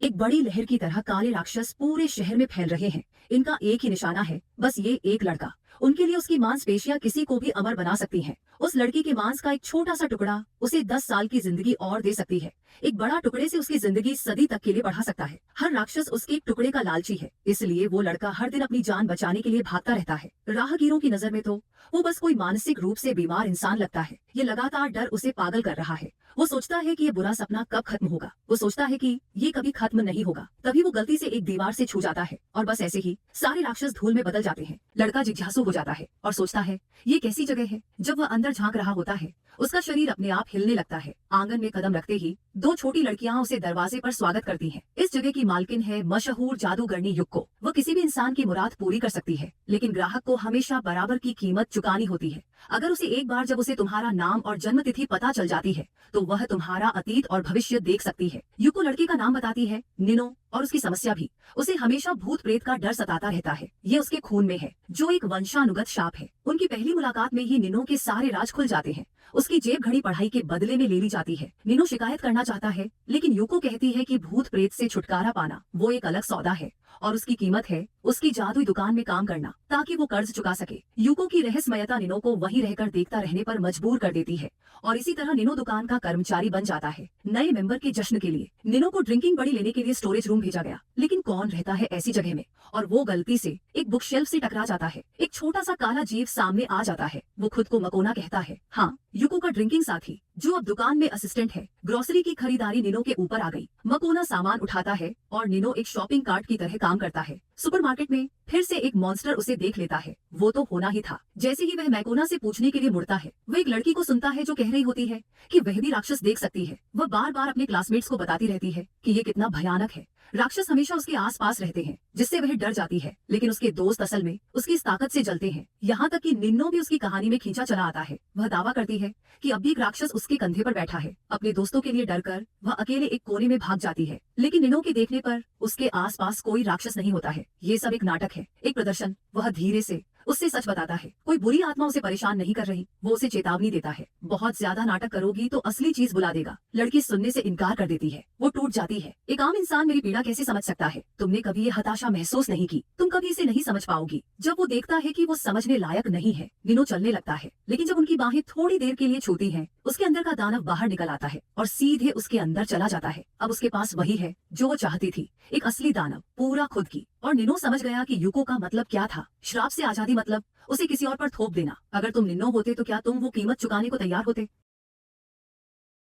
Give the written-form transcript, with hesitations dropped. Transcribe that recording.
एक बड़ी लहर की तरह काले राक्षस पूरे शहर में फैल रहे हैं। इनका एक ही निशाना है, बस ये एक लड़का। उनके लिए उसकी मांसपेशियां किसी को भी अमर बना सकती हैं। उस लड़की के मांस का एक छोटा सा टुकड़ा उसे 10 साल की जिंदगी और दे सकती है। एक बड़ा टुकड़े से उसकी जिंदगी सदी तक के लिए बढ़ा सकता है। हर राक्षस उसके एक टुकड़े का लालची है, इसलिए वो लड़का हर दिन अपनी जान बचाने के लिए भागता रहता है। राहगीरों की नजर में तो वो बस कोई मानसिक रूप से बीमार इंसान लगता है। ये लगातार डर उसे पागल कर रहा है। वो सोचता है कि ये बुरा सपना कब खत्म होगा। वो सोचता है कि ये कभी खत्म नहीं होगा। तभी वो गलती से एक दीवार से छू जाता है और बस ऐसे ही सारे राक्षस धूल में बदल जाते हैं। लड़का जिज्ञासु हो जाता है और सोचता है ये कैसी जगह है। जब वह अंदर झांक रहा होता है, उसका शरीर अपने आप हिलने लगता है। आंगन में कदम रखते ही दो छोटी लड़कियां उसे दरवाजे पर स्वागत करती हैं। इस जगह की मालकिन है मशहूर जादूगरनी युक्को। वह किसी भी इंसान की मुराद पूरी कर सकती है, लेकिन ग्राहक को हमेशा बराबर की कीमत चुकानी होती है। अगर उसे एक बार जब उसे तुम्हारा नाम और जन्म तिथि पता चल जाती है, तो वह तुम्हारा अतीत और भविष्य देख सकती है। युक्को लड़के का नाम बताती है, निनो, और उसकी समस्या भी। उसे हमेशा भूत प्रेत का डर सताता रहता है। ये उसके खून में है, जो एक वंशानुगत शाप है। उनकी पहली मुलाकात में ही निनो के सारे राज खुल जाते हैं। उसकी जेब घड़ी पढ़ाई के बदले में ले ली जाती है। निनो शिकायत करना चाहता है, लेकिन युको कहती है कि भूत प्रेत से छुटकारा पाना वो एक अलग सौदा है और उसकी कीमत है उसकी जादुई दुकान में काम करना, ताकि वो कर्ज चुका सके। युको की रहस्यमयता निनो को वहीं रहकर देखता रहने पर मजबूर कर देती है और इसी तरह निनो दुकान का कर्मचारी बन जाता है। नए मेंबर के जश्न के लिए निनो को ड्रिंकिंग बड़ी लेने के लिए स्टोरेज रूम भेजा गया, लेकिन कौन रहता है ऐसी जगह में। और वो गलती से एक बुक शेल्फ से टकरा जाता है। एक छोटा सा काला जीव सामने आ जाता है। वो खुद को मकोना कहता है। हाँ, युको का ड्रिंकिंग साथी, जो अब दुकान में असिस्टेंट है। ग्रोसरी की खरीदारी निनो के ऊपर आ गई। मकोना सामान उठाता है और निनो एक शॉपिंग कार्ट की तरह काम करता है। सुपरमार्केट में फिर से एक मॉन्स्टर उसे देख लेता है। वो तो होना ही था। जैसे ही वह मैकोना से पूछने के लिए मुड़ता है, वो एक लड़की को सुनता है जो कह रही होती है कि वह भी राक्षस देख सकती है। वह बार बार अपने क्लासमेट्स को बताती रहती है कि ये कितना भयानक है। राक्षस हमेशा उसके आसपास रहते हैं, जिससे वह डर जाती है। लेकिन उसके दोस्त असल में उसकी इस ताकत से जलते हैं। यहाँ तक कि निन्नो भी उसकी कहानी में खींचा चला आता है। वह दावा करती है कि अब भी एक राक्षस उसके कंधे पर बैठा है। अपने दोस्तों के लिए डरकर वह अकेले एक कोने में भाग जाती है, लेकिन निन्नो के देखने पर उसके आसपास कोई राक्षस नहीं होता है। ये सब एक नाटक है, एक प्रदर्शन। वह धीरे से उससे सच बताता है। कोई बुरी आत्मा उसे परेशान नहीं कर रही। वो उसे चेतावनी देता है, बहुत ज्यादा नाटक करोगी तो असली चीज बुला देगा। लड़की सुनने से इनकार कर देती है। वो टूट जाती है। एक आम इंसान मेरी पीड़ा कैसे समझ सकता है। तुमने कभी ये हताशा महसूस नहीं की, तुम कभी इसे नहीं समझ पाओगी। जब वो देखता है कि वो समझने लायक नहीं है, निनो चलने लगता है। लेकिन जब उनकी बाहें थोड़ी देर के लिए छूती हैं, उसके अंदर का दानव बाहर निकल आता है और सीधे उसके अंदर चला जाता है। अब उसके पास वही है जो वो चाहती थी, एक असली दानव, पूरा खुद की। और निनो समझ गया कि युको का मतलब क्या था। श्राप से आजादी मतलब उसे किसी और पर थोप देना। अगर तुम निन्नो होते तो क्या तुम वो कीमत चुकाने को तैयार होते?